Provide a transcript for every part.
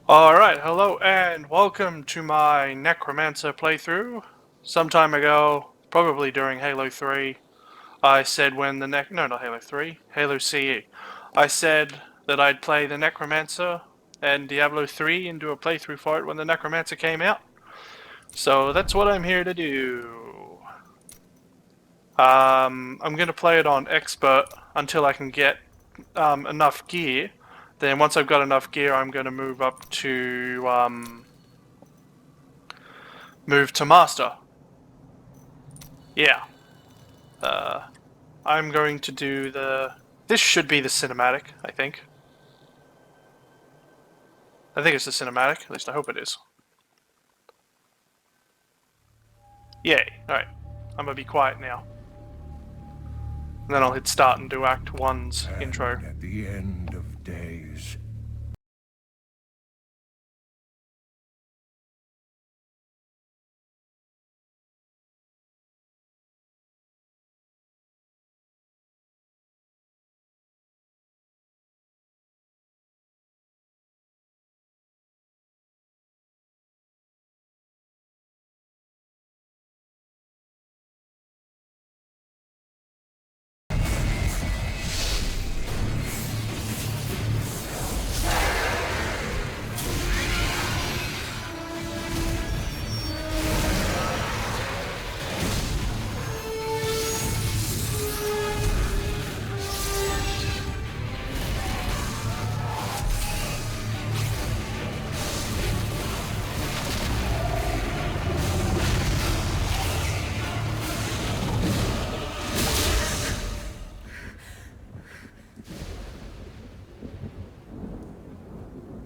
Alright, hello and welcome to my Necromancer playthrough. Some time ago, probably during Halo 3, I said when the no, not Halo 3, Halo CE. I said that I'd play the Necromancer and Diablo 3 and do a playthrough for it when the Necromancer came out. So that's what I'm here to do. I'm going to play it on Expert until I can get enough gear. Then once I've got enough gear, I'm going to move up to move to Master. Yeah. I'm going to do the... This should be the cinematic, I think. I think it's the cinematic, at least I hope it is. Yay. Alright. I'm gonna be quiet now. And then I'll hit start and do Act 1's intro. At the end of days,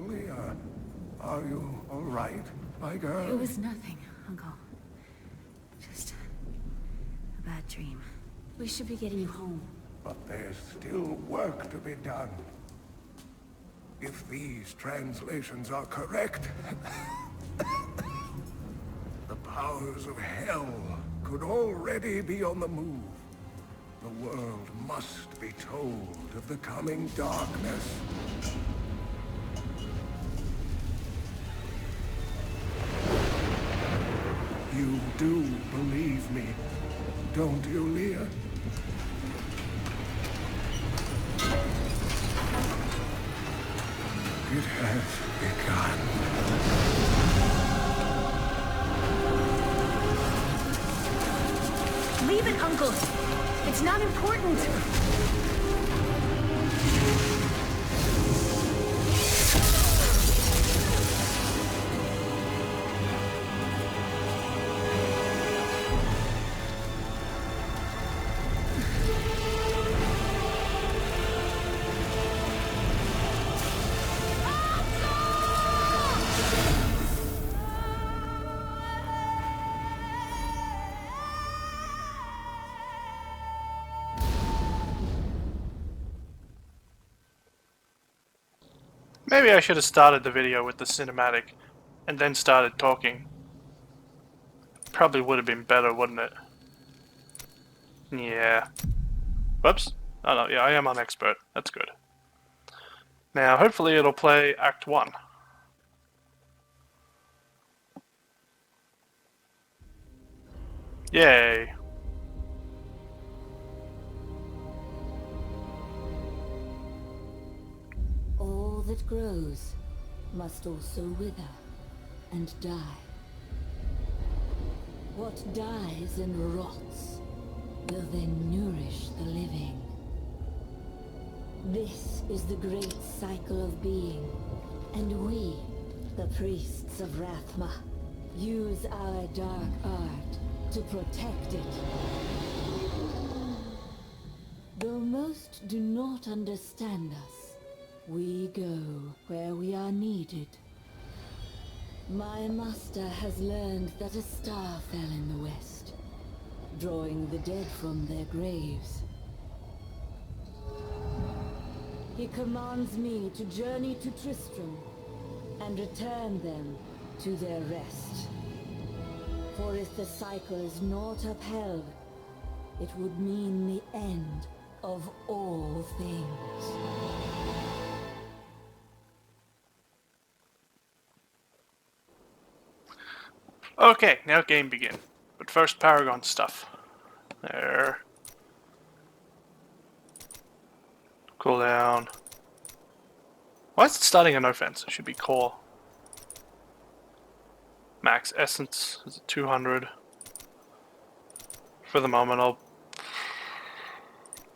Leah, are you all right, my girl? It was nothing, Uncle. Just a bad dream. We should be getting you home. But there's still work to be done. If these translations are correct, the powers of hell could already be on the move. The world must be told of the coming darkness. You do believe me, don't you, Leah? It has begun. Leave it, Uncle! It's not important! Maybe I should have started the video with the cinematic and then started talking. Probably would have been better, wouldn't it? Yeah. Whoops. Oh no, yeah, I am on Expert. That's good. Now, hopefully it'll play Act 1. Yay. All that grows must also wither and die. What dies and rots will then nourish the living. This is the great cycle of being, and we, the priests of Rathma, use our dark art to protect it. Though most do not understand us, we go where we are needed. My master has learned that a star fell in the west, drawing the dead from their graves. He commands me to journey to Tristram and return them to their rest. For if the cycle is not upheld, it would mean the end of all things. Okay, now game begin. But first, Paragon stuff. There. Cooldown. Why is it starting an offense? It should be core. Max essence is at 200. For the moment, I'll...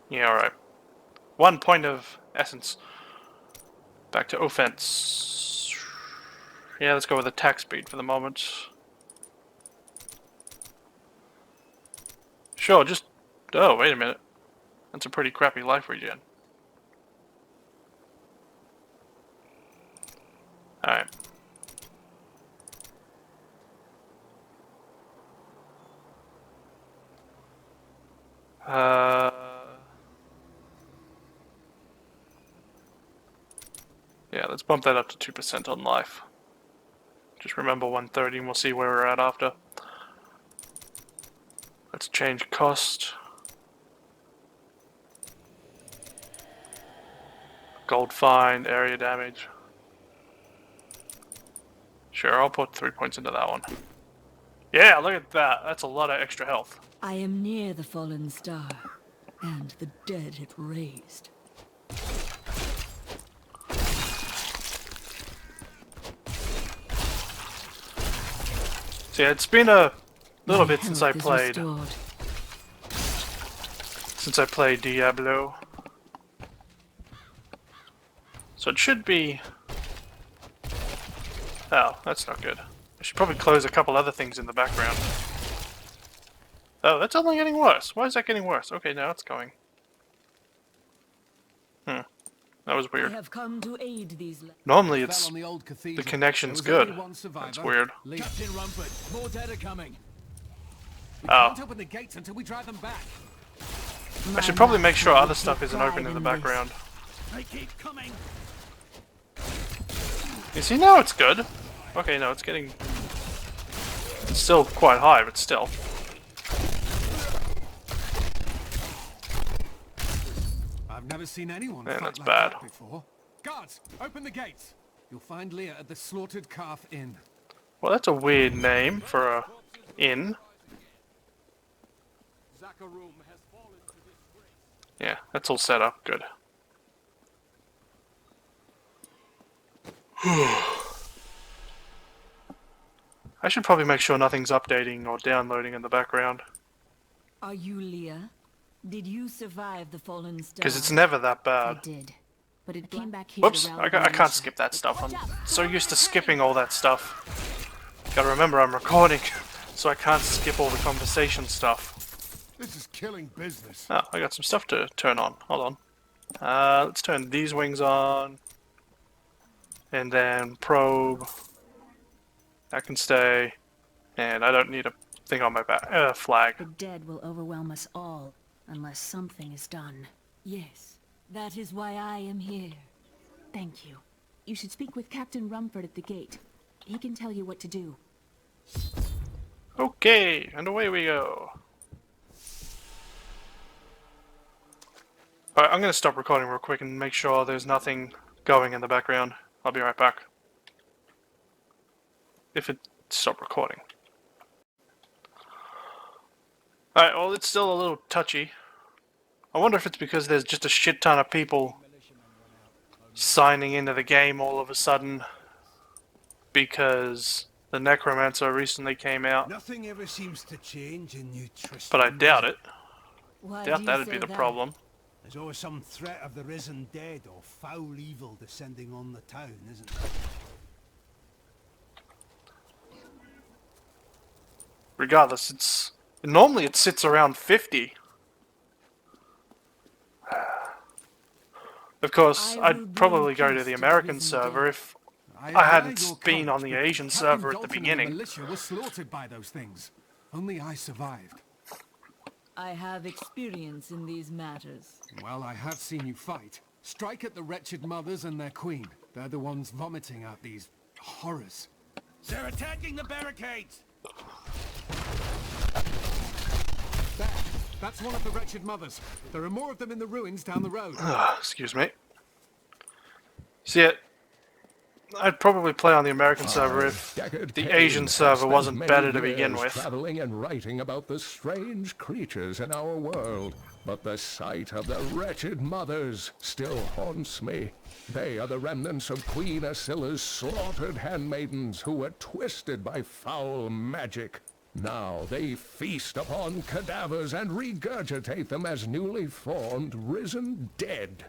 Yeah, alright. 1 point of essence. Back to offense. Yeah, let's go with attack speed for the moment. Sure, just... Oh, wait a minute. That's a pretty crappy life regen. Alright. Yeah, let's bump that up to 2% on life. Just remember 130 and we'll see where we're at after. Let's change cost. Gold fine, area damage. Sure, I'll put 3 points into that one. Yeah, look at that. That's a lot of extra health. I am near the fallen star, and the dead it raised. So yeah, it's been a little My bit since I health is played. restored. Since I played Diablo. So it should be... Oh, that's not good. I should probably close a couple other things in the background. Oh, that's only getting worse. Why is that getting worse? Okay, now it's going. That was I weird. have come to aid these. Normally Fell it's... on the old the cathedral. connection's There was good. only one survivor. That's weird. Captain Rumford, more dead are coming. We Oh. can't open the gates until we drive them back. I should probably make sure other stuff isn't open in the background. They keep coming. You see, now it's good. Okay, no, it's getting... It's still quite high, but still. I've never seen anyone Man, fight that's like bad. that before. Guards, open the gates. You'll find Leah at the Slaughtered Calf Inn. Well, that's a weird name for a inn. Zakharum has fallen to disgrace. Yeah, that's all set up. Good. I should probably make sure nothing's updating or downloading in the background. Are you Leah? Did you survive the fallen star? Because it's never that I bad. did. But it came back here Whoops, to rally I the can't militia. skip that stuff. I'm so used to skipping all that stuff. Gotta remember I'm recording, so I can't skip all the conversation stuff. This is killing business. Oh, I got some stuff to turn on. Hold on. Let's turn these wings on. And then probe. That can stay. And I don't need a thing on my back. Flag. The dead will overwhelm us all, unless something is done. Yes, that is why I am here. Thank you. You should speak with Captain Rumford at the gate. He can tell you what to do. Okay, and away we go. Alright, I'm gonna stop recording real quick and make sure there's nothing going in the background. I'll be right back. If it stopped recording. Alright, well, it's still a little touchy. I wonder if it's because there's just a shit ton of people signing into the game all of a sudden because the Necromancer recently came out, Nothing ever seems to change in New Tristan. but I doubt it. Why do Doubt you that'd say be the that? problem. There's always some threat of the risen dead or foul evil descending on the town, isn't there? Regardless, it's normally it sits around 50. Of course, I will I'd probably bring go to peace the to the American risen server dead. if I hadn't been on the Asian server at the Captain Dalton and beginning. the militia were slaughtered by those things. Only I survived. I have experience in these matters. Well, I have seen you fight. Strike at the wretched mothers and their queen. They're the ones vomiting out these horrors. They're attacking the barricades! There! That's one of the wretched mothers. There are more of them in the ruins down the road. Excuse me. See it? I'd probably play on the American server if Deckard the Cain Asian has server spent wasn't many better to begin years with. traveling and writing about the strange creatures in our world, but the sight of the wretched mothers still haunts me. They are the remnants of Queen Asilla's slaughtered handmaidens who were twisted by foul magic. Now they feast upon cadavers and regurgitate them as newly formed, risen dead.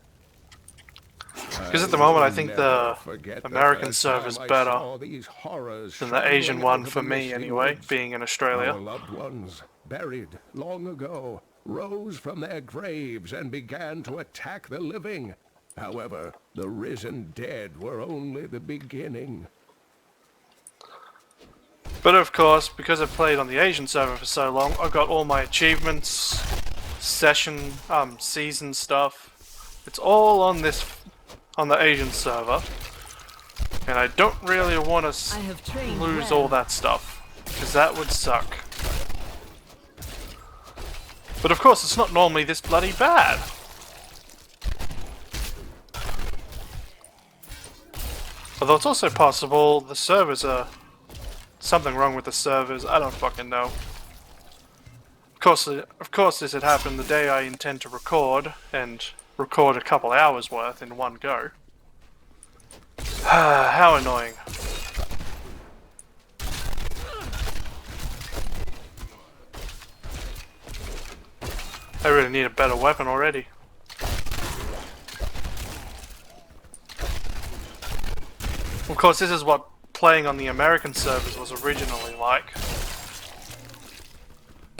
Because at the moment I think Never the forget the American first server's time I better saw these horrors than the Asian shambling one out of for the me misty anyway, woods. being in Australia. Our loved ones, buried long ago, rose from their graves and began to attack the living. However, the risen dead were only the beginning. But of course, because I've played on the Asian server for so long, I've got all my achievements, season stuff. It's all on the Asian server. And I don't really want to lose all that stuff, because that would suck. But of course, it's not normally this bloody bad. Although it's also possible the servers are... something wrong with the servers, I don't fucking know. Of course this had happened the day I intend to record, and record a couple hours worth in one go. How annoying. I really need a better weapon already. Of course, this is what playing on the American servers was originally like,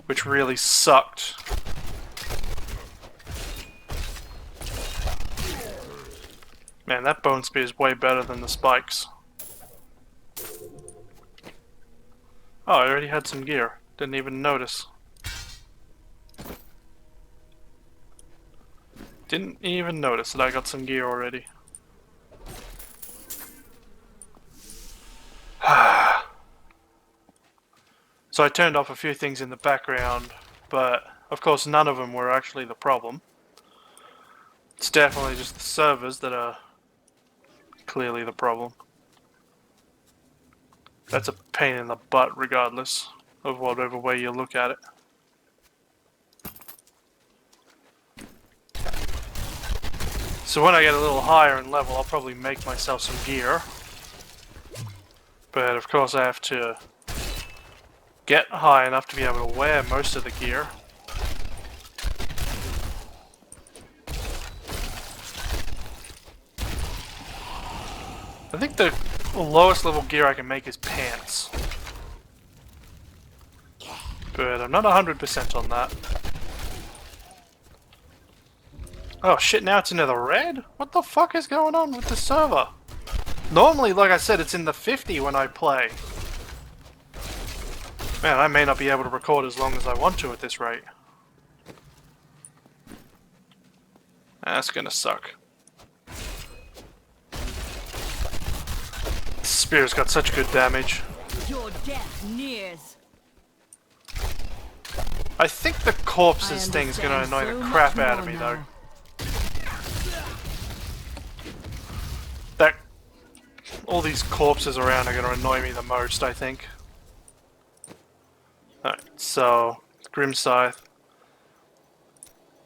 which really sucked. Man, that bone spear is way better than the spikes. Oh, I already had some gear. Didn't even notice. Didn't even notice that I got some gear already. So I turned off a few things in the background, but of course none of them were actually the problem. It's definitely just the servers that are clearly the problem. That's a pain in the butt regardless of whatever way you look at it. So when I get a little higher in level, I'll probably make myself some gear. But of course I have to get high enough to be able to wear most of the gear. I think the lowest level gear I can make is pants. But I'm not 100% on that. Oh shit, now it's another red? What the fuck is going on with the server? Normally, like I said, it's in the 50 when I play. Man, I may not be able to record as long as I want to at this rate. That's gonna suck. The spear's got such good damage. Your death nears. I think the corpses thing's gonna annoy the crap out of me though. That all these corpses around are gonna annoy me the most, I think. Alright, so Grim Scythe.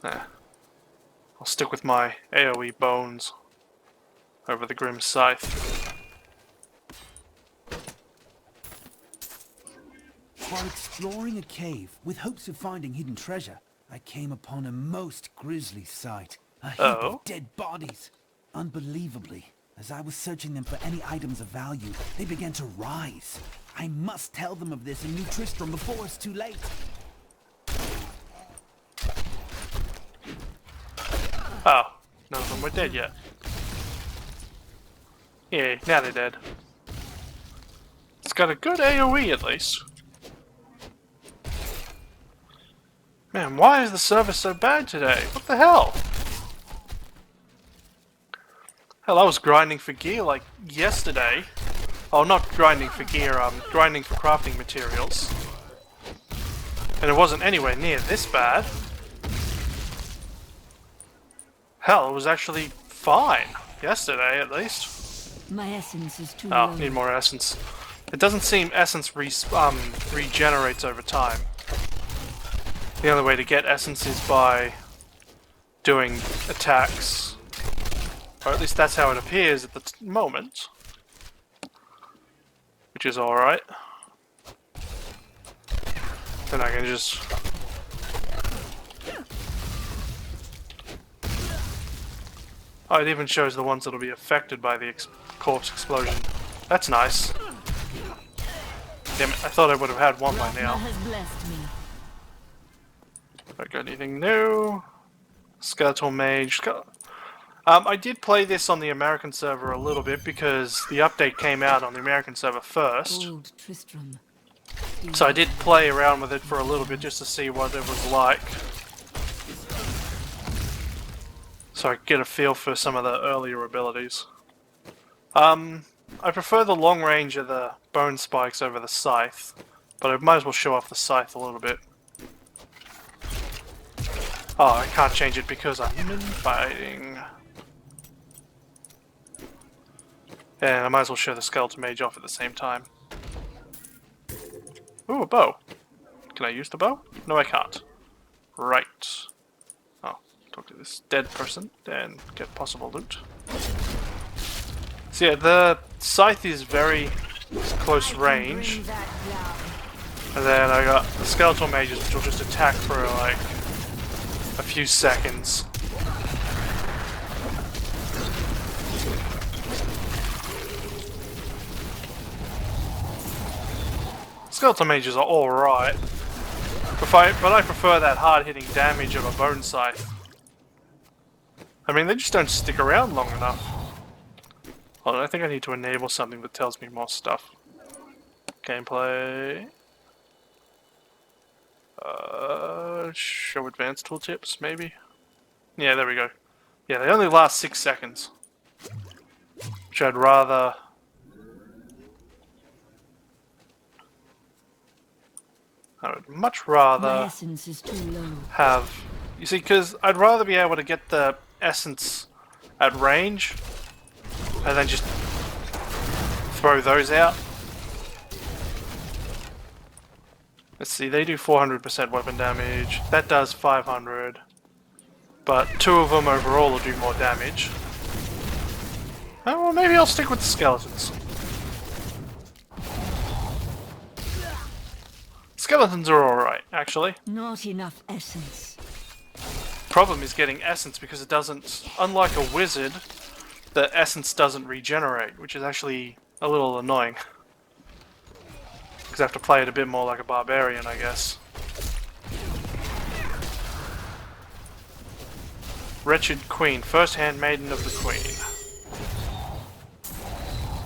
I'll stick with my AoE bones over the Grim Scythe. While exploring a cave with hopes of finding hidden treasure, I came upon a most grisly sight. A heap of dead bodies. Unbelievably, as I was searching them for any items of value, they began to rise. I must tell them of this in New Tristram before it's too late. Oh, none of them were dead yet. Yeah, now they're dead. It's got a good AoE at least. Man, why is the service so bad today? What the hell? Hell, I was grinding for gear like yesterday. Oh, not grinding for gear, grinding for crafting materials. And it wasn't anywhere near this bad. Hell, it was actually fine. Yesterday, at least. My essence is too Oh, low. need more essence. It doesn't seem essence regenerates over time. The only way to get essence is by doing attacks. Or at least that's how it appears at the moment. Which is alright. Then I can just... Oh, it even shows the ones that'll be affected by the corpse explosion. That's nice. Damn it, I thought I would have had one by Ragnar now. has blessed me. I got anything new? Skeletal Mage. I did play this on the American server a little bit because the update came out on the American server first. Old Tristram. So I did play around with it for a little bit just to see what it was like. So I could get a feel for some of the earlier abilities. I prefer the long range of the bone spikes over the scythe, but I might as well show off the scythe a little bit. Oh, I can't change it because I'm fighting. And I might as well show the skeleton mage off at the same time. Ooh, a bow. Can I use the bow? No, I can't. Right. Oh, talk to this dead person and get possible loot. So yeah, the scythe is very close range. And then I got the skeletal mages, which will just attack for like a few seconds. Skeletal mages are alright, but I prefer that hard-hitting damage of a bone scythe. I mean, they just don't stick around long enough. Hold on, I think I need to enable something that tells me more stuff. Gameplay. Show advanced tooltips, maybe? Yeah, there we go. Yeah, they only last 6 seconds. Which I'd rather... I would much rather My essence is too low. have... You see, because I'd rather be able to get the essence at range and then just throw those out. Let's see, they do 400% weapon damage. That does 500. But 2 of them overall will do more damage. Oh, well, maybe I'll stick with the skeletons. Skeletons are alright, actually. Not enough essence. Problem is getting essence because it doesn't, unlike a wizard, the essence doesn't regenerate, which is actually a little annoying. Because I have to play it a bit more like a barbarian, I guess. Wretched Queen, first handmaiden of the Queen.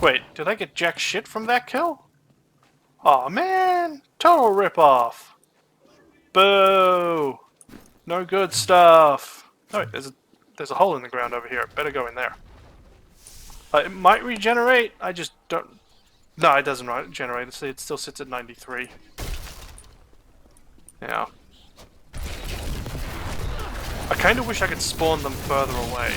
Wait, did I get jack shit from that kill? Aw, man! Total rip-off! Boo! No good stuff! Oh wait, there's a hole in the ground over here. I better go in there. It might regenerate, I just don't... No, it doesn't regenerate. It still sits at 93. Yeah. I kind of wish I could spawn them further away.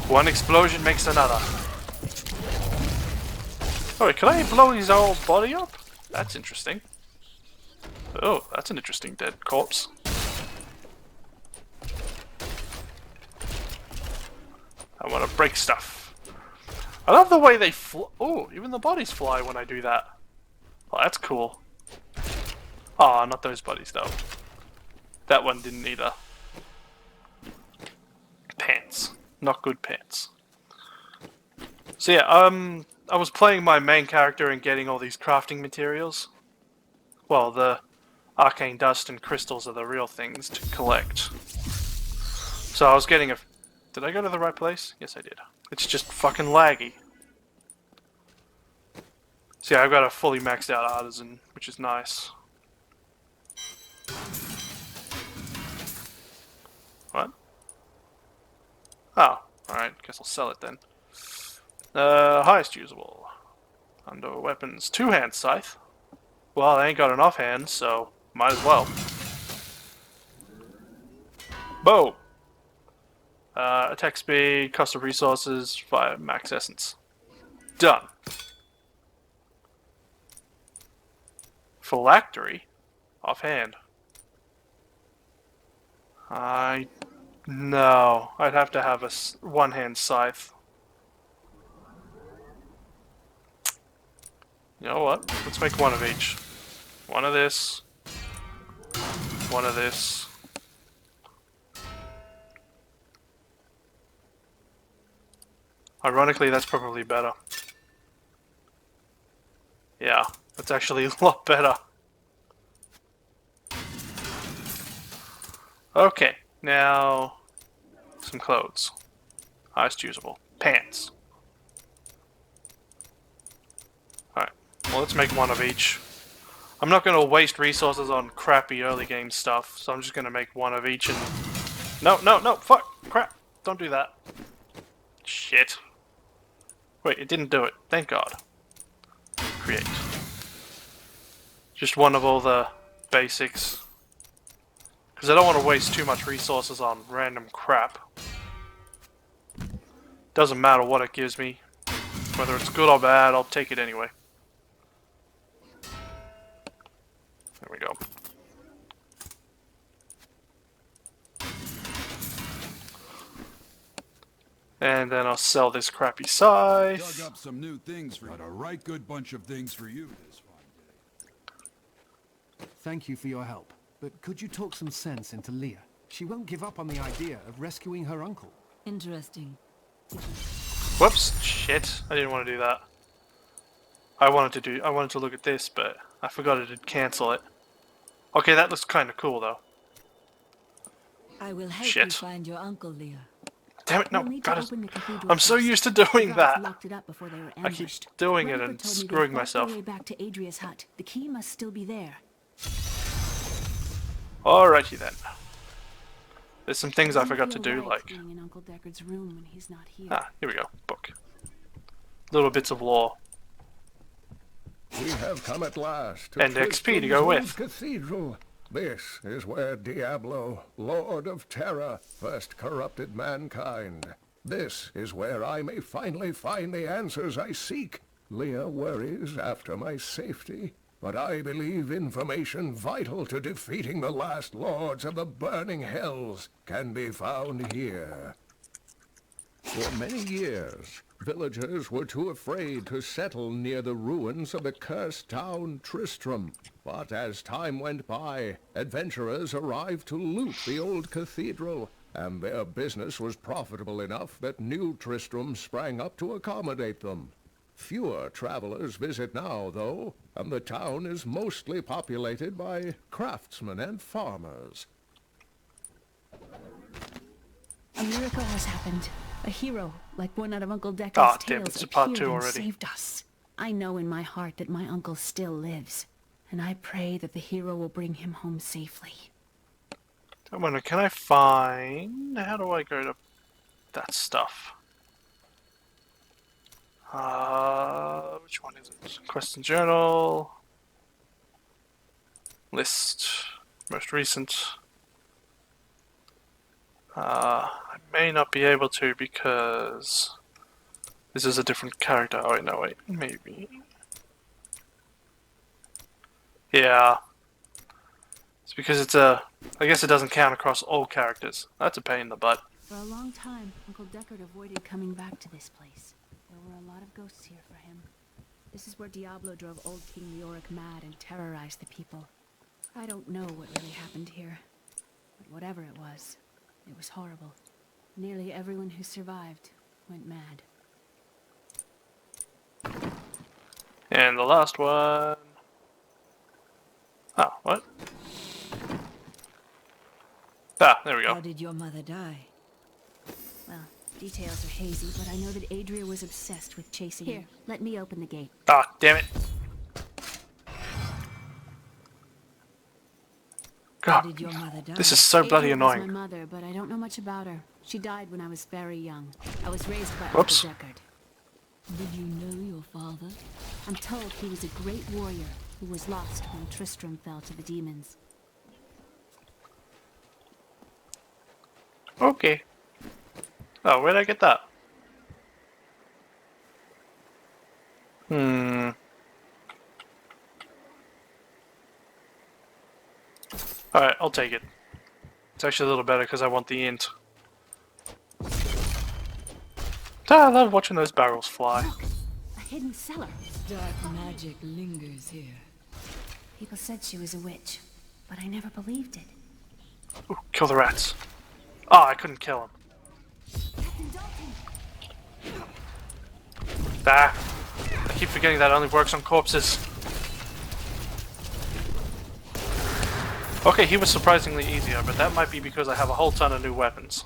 One explosion makes another. Oh wait, can I blow his old body up? That's interesting. Oh, that's an interesting dead corpse. I want to break stuff. I love the way they fly. Oh, even the bodies fly when I do that. Oh, that's cool. Oh, not those bodies though. That one didn't either. Pants. Not good pants. So yeah, I was playing my main character and getting all these crafting materials. Well, the arcane dust and crystals are the real things to collect. So I was getting a... Did I go to the right place? Yes, I did. It's just fucking laggy. So yeah, I've got a fully maxed out artisan, which is nice. What? Oh, alright, guess I'll sell it then. Highest usable. Under weapons, 2-hand scythe. Well, I ain't got enough hands, so Might as well. Boom! Attack speed, cost of resources, via max essence. Done. Phylactery? Offhand. No. I'd have to have a one-hand scythe. You know what? Let's make one of each. One of this. One of this. Ironically, that's probably better. Yeah, that's actually a lot better. Okay, now some clothes. Highest usable. Pants. Alright, well let's make one of each. I'm not going to waste resources on crappy early game stuff, so I'm just going to make one of each and... No, fuck! Crap! Don't do that. Shit. Wait, it didn't do it. Thank God. Create. Just one of all the basics. Because I don't want to waste too much resources on random crap. Doesn't matter what it gives me. Whether it's good or bad, I'll take it anyway. There we go. And then I'll sell this crappy scythe. Dug up some new things for you. Got a right good bunch of things for you this fine day. Thank you for your help. But could you talk some sense into Leah? She won't give up on the idea of rescuing her uncle. Interesting. Whoops, shit. I didn't want to do that. I wanted to look at this, but I forgot to cancel it. Okay, that looks kind of cool though. I will help Shit. you find your uncle, Leah. Damn it, no, We'll need to God, open the cathedral I'm so first. used to The doing guards that. locked it up before they were I keep ambushed. doing it Rutherford and told me they screwing fought their myself. way back to Adria's hut. The key must still be there. Alrighty then. There's some things I Doesn't forgot to feel do, right like... being in Uncle Deckard's room when he's not here. Ah, here we go. Book. Little bits of lore. We have come at last to And XP to go Tristram's with. old cathedral. This is where Diablo, Lord of Terror, first corrupted mankind. This is where I may finally find the answers I seek. Leah worries after my safety, but I believe information vital to defeating the last lords of the burning hells can be found here. For many years, villagers were too afraid to settle near the ruins of the cursed town Tristram. But as time went by, adventurers arrived to loot the old cathedral, and their business was profitable enough that new Tristram sprang up to accommodate them. Fewer travelers visit now, though, and the town is mostly populated by craftsmen and farmers. A miracle has happened. A hero, like one out of Uncle Deckard's Ah, damn, tales, it's a part appeared 2 and already. saved us. I know in my heart that my uncle still lives, and I pray that the hero will bring him home safely. I wonder, can I find... How do I go to that stuff? Which one is it? Quest and Journal. List. Most recent. I may not be able to because this is a different character. Oh wait, no wait, maybe. Yeah. It's because it's a... I guess it doesn't count across all characters. That's a pain in the butt. For a long time, Uncle Deckard avoided coming back to this place. There were a lot of ghosts here for him. This is where Diablo drove old King Leoric mad and terrorized the people. I don't know what really happened here, but whatever it was horrible. Nearly everyone who survived went mad. And the last one... Oh, what? Ah, there we How go. did your mother die? Well, details are hazy, but I know that Adria was obsessed with chasing Here, let me open the gate. Ah, damn it. How God, did your mother die? this is so bloody Adria was annoying. my mother, but I don't know much about her. She died when I was very young. I was raised by Whoops. Uncle Deckard. Did you know your father? I'm told he was a great warrior, who was lost when Tristram fell to the demons. Okay. Oh, where'd I get that? Alright, I'll take it. It's actually a little better because I want the int. I love watching those barrels fly. Look! A hidden cellar. Dark magic lingers here. People said she was a witch, but I never believed it. Ooh, kill the rats. Oh, I couldn't kill him. Captain Dalton! Ah, I keep forgetting that only works on corpses. Okay, he was surprisingly easier, but that might be because I have a whole ton of new weapons.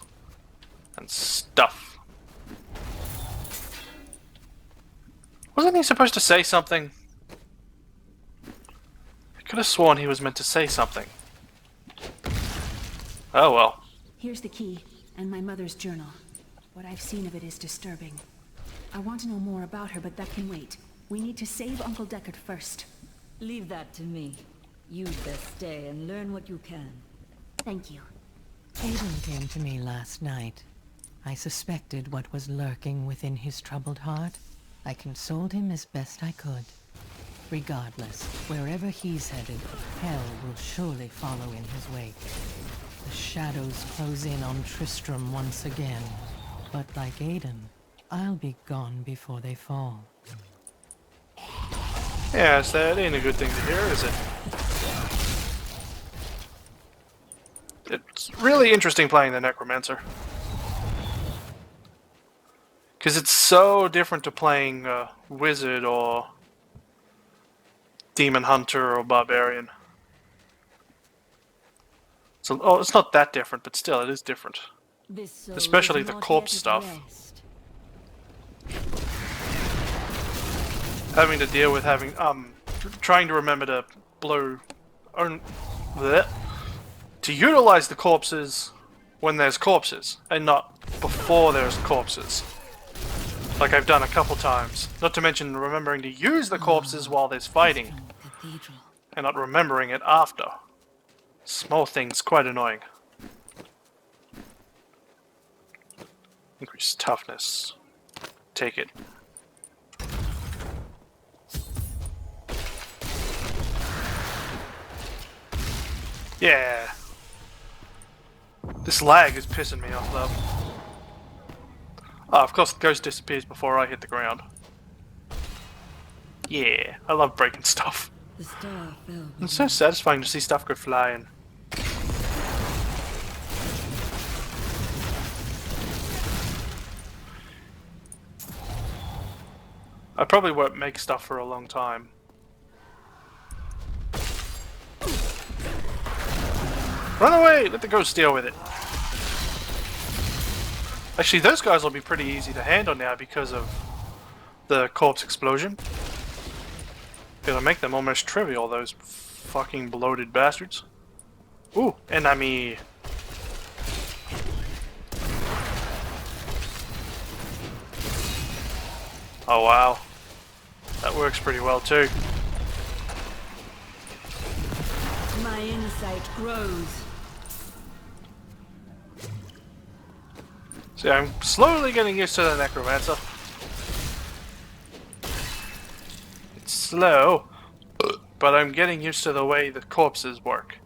And stuff. Wasn't he supposed to say something? I could have sworn he was meant to say something. Oh well. Here's the key, and my mother's journal. What I've seen of it is disturbing. I want to know more about her, but that can wait. We need to save Uncle Deckard first. Leave that to me. You'd best stay and learn what you can. Thank you. Aiden came to me last night. I suspected what was lurking within his troubled heart. I consoled him as best I could. Regardless, wherever he's headed, hell will surely follow in his wake. The shadows close in on Tristram once again. But like Aiden, I'll be gone before they fall. Yes, that ain't a good thing to hear, is it? It's really interesting playing the Necromancer. Because it's so different to playing Wizard or Demon Hunter or Barbarian. So, oh, it's not that different, but still, it is different. This soul Especially is the not corpse yet at stuff. rest. Having to deal with having, trying to remember to to utilize the corpses when there's corpses, and not before there's corpses. Like I've done a couple times. Not to mention remembering to use the corpses while there's fighting, Cathedral. and not remembering it after. Small things, quite annoying. Increased toughness. Take it. Yeah. This lag is pissing me off though. Oh, of course the ghost disappears before I hit the ground. Yeah, I love breaking stuff. The star fell. It's so satisfying to see stuff go flying. I probably won't make stuff for a long time. Run away! Let the ghost deal with it. Actually, those guys will be pretty easy to handle now because of the corpse explosion. It'll make them almost trivial, those fucking bloated bastards. Ooh, enemy. Oh wow. That works pretty well too. My insight grows. See, I'm slowly getting used to the Necromancer. It's slow, but I'm getting used to the way the corpses work.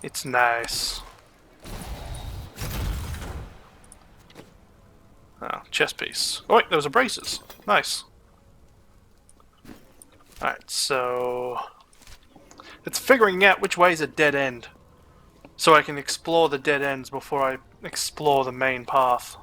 It's nice. Oh, chest piece. Oh wait, there was a braces. Nice. Alright, so it's figuring out which way is a dead end, so I can explore the dead ends before I explore the main path.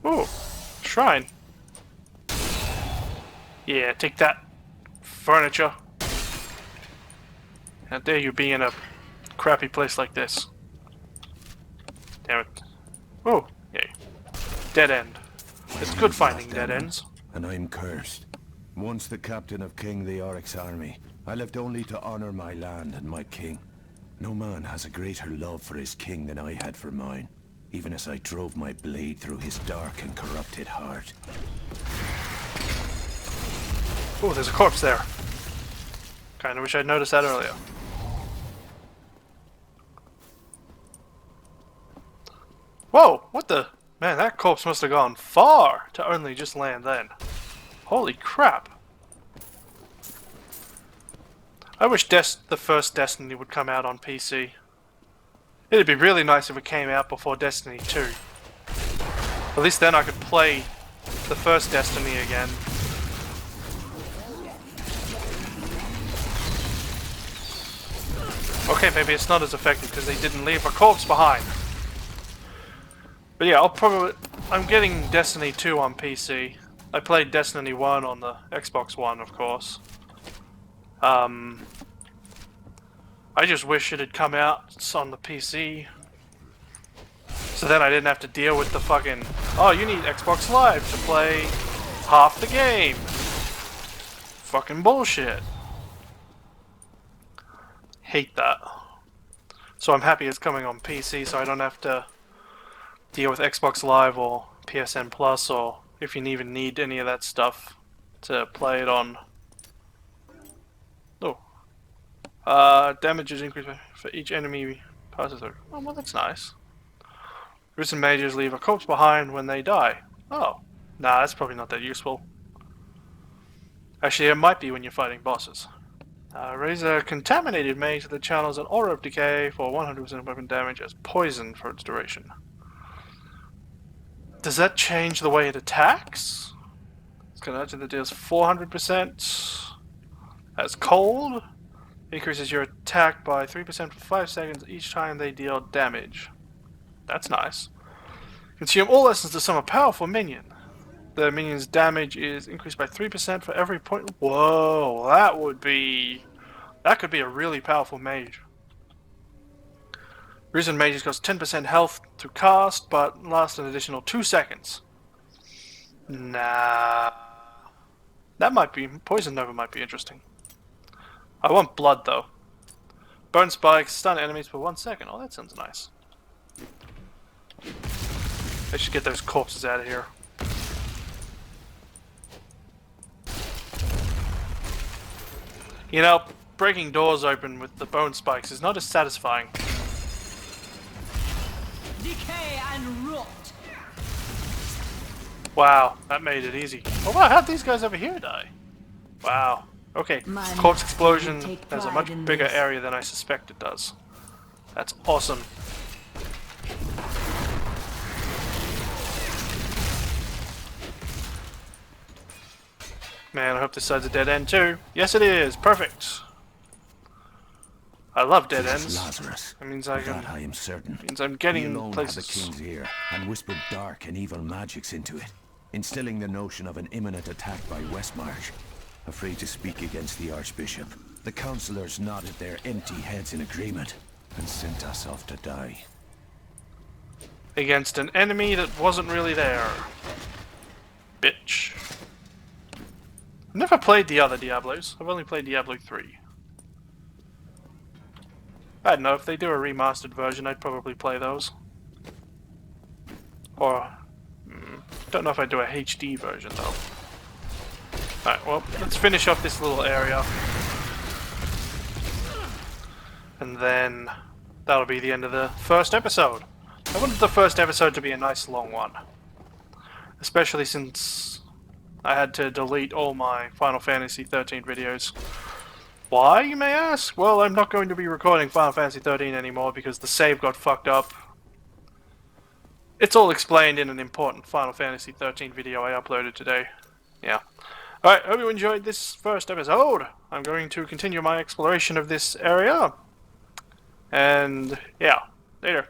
Ooh, shrine. Yeah, take that, furniture. How dare you be in a crappy place like this. Damn it. Oh, yay. Dead end. It's good finding dead ends. and I'm cursed. Once the captain of King Leoric's army, I lived only to honor my land and my king. No man has a greater love for his king than I had for mine, even as I drove my blade through his dark and corrupted heart. Oh, there's a corpse there. Kinda wish I'd noticed that earlier. Whoa, what the? Man, that corpse must have gone far to only just land then. Holy crap. I wish the first Destiny would come out on PC. It'd be really nice if it came out before Destiny 2. At least then I could play the first Destiny again. Okay, maybe it's not as effective because they didn't leave a corpse behind. But yeah, I'm getting Destiny 2 on PC. I played Destiny 1 on the Xbox One, of course. I just wish it had come out on the PC. So then I didn't have to deal with the fucking, oh, you need Xbox Live to play half the game. Fucking bullshit. Hate that. So I'm happy it's coming on PC so I don't have to deal with Xbox Live or PSN Plus, or if you even need any of that stuff to play it on. Oh. Damage is increased for each enemy passes through. Oh, well, that's nice. Risen mages leave a corpse behind when they die. Oh. Nah, that's probably not that useful. Actually, it might be when you're fighting bosses. Raise a contaminated mage that channels an aura of decay for 100% weapon damage as poison for its duration. Does that change the way it attacks? It's going to that deals 400%. As cold. Increases your attack by 3% for 5 seconds each time they deal damage. That's nice. Consume all essence to summon a powerful minion. The minion's damage is increased by 3% for every point. Whoa, that could be a really powerful mage. Risen mages cost 10% health to cast, but last an additional 2 seconds. Nah. Poison Nova might be interesting. I want blood though. Burn spikes, stun enemies for 1 second. Oh, that sounds nice. I should get those corpses out of here. You know, breaking doors open with the bone spikes is not as satisfying. Decay and rot. Wow, that made it easy. Oh wow, how'd these guys over here die? Wow. Okay, corpse explosion has a much bigger area than I suspect it does. That's awesome. Man, I hope this side's a dead end too. Yes, it is. Perfect. I love dead ends. Lazarus. That means I am certain. Means I'm getting he alone places. Had the king's ear and whispered dark and evil magics into it, instilling the notion of an imminent attack by Westmarch. Afraid to speak against the Archbishop, the councillors nodded their empty heads in agreement and sent us off to die. Against an enemy that wasn't really there. Bitch. I've never played the other Diablos. I've only played Diablo 3. I don't know, if they do a remastered version, I'd probably play those. Or, don't know if I'd do a HD version though. Alright, well, let's finish off this little area. And then that'll be the end of the first episode. I wanted the first episode to be a nice long one. Especially since I had to delete all my Final Fantasy 13 videos. Why, you may ask? Well, I'm not going to be recording Final Fantasy 13 anymore because the save got fucked up. It's all explained in an important Final Fantasy 13 video I uploaded today. Yeah. Alright, hope you enjoyed this first episode. I'm going to continue my exploration of this area. And, yeah, later.